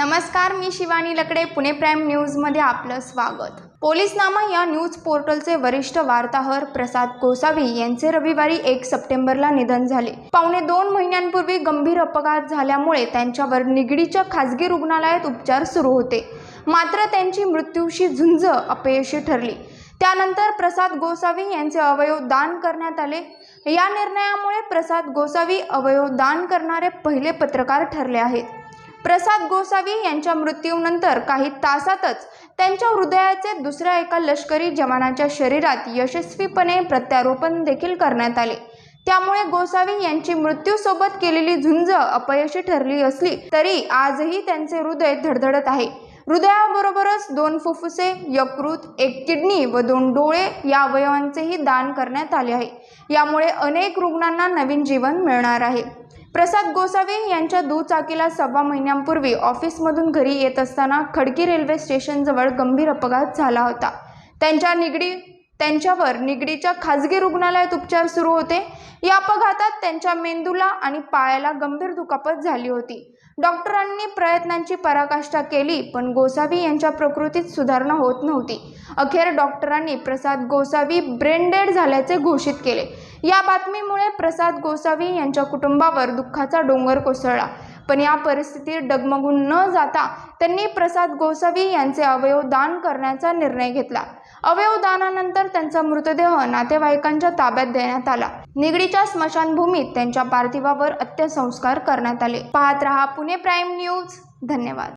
नमस्कार, मी शिवानी लकडे. पुणे प्राईम न्यूजमध्ये आपलं स्वागत. पोलीसनामा या न्यूज पोर्टलचे वरिष्ठ वार्ताहर प्रसाद गोसावी यांचे रविवारी 1 सप्टेंबरला निधन झाले. पावणे 2 महिन्यांपूर्वी गंभीर अपघात झाल्यामुळे त्यांच्यावर निगडीच्या खासगी रुग्णालयात उपचार सुरू होते. मात्र त्यांची मृत्यूशी झुंज अपयशी ठरली. त्यानंतर प्रसाद गोसावी यांचे अवयव दान करण्यात आले. या निर्णयामुळे प्रसाद गोसावी अवयव दान करणारे पहिले पत्रकार ठरले आहेत. प्रसाद गोसावी यांच्या मृत्यूनंतर काही तासातच त्यांच्या हृदयाचे दुसऱ्या एका लष्करी जवानाच्या शरीरात यशस्वीपणे प्रत्यारोपण देखील करण्यात आले. त्यामुळे गोसावी यांची मृत्यूसोबत केलेली झुंज अपयशी ठरली असली तरी आजही त्यांचे हृदय धडधडत आहे. हृदयाबरोबरच 2 फुफ्फुसे, यकृत, 1 किडनी व 2 डोळे या अवयवांचेही दान करण्यात आले आहे. यामुळे अनेक रुग्णांना नवीन जीवन मिळणार आहे. प्रसाद गोसावी यांच्या दुचाकीला 1.25 महिन्यांपूर्वी ऑफिसमधून घरी येत असताना खडकी रेल्वे स्टेशनजवळ गंभीर अपघात झाला होता. त्यांच्यावर निगडीच्या खासगी रुग्णालयात उपचार सुरू होते. या अपघातात त्यांच्या मेंदूला आणि पायाला गंभीर दुखापत झाली होती. डॉक्टरांनी प्रयत्नांची पराकाष्ठा केली, पण गोसावी यांच्या प्रकृतीत सुधारणा होत नव्हती. अखेर डॉक्टरांनी प्रसाद गोसावी ब्रेन डेड झाल्याचे घोषित केले. या बातमीमुळे प्रसाद गोसावी यांच्या कुटुंबावर दुःखाचा डोंगर कोसळला. पण या परिस्थितीत डगमगून न जाता त्यांनी प्रसाद गोसावी यांचे अवयव दान करण्याचा निर्णय घेतला. अवयव दानानंतर त्यांचा मृतदेह नातेवाईकांच्या ताब्यात देण्यात आला. निगडीच्या स्मशानभूमीत त्यांच्या पार्थिवावर अंत्यसंस्कार करण्यात आले. पाहत रहा पुणे प्राईम न्यूज. धन्यवाद.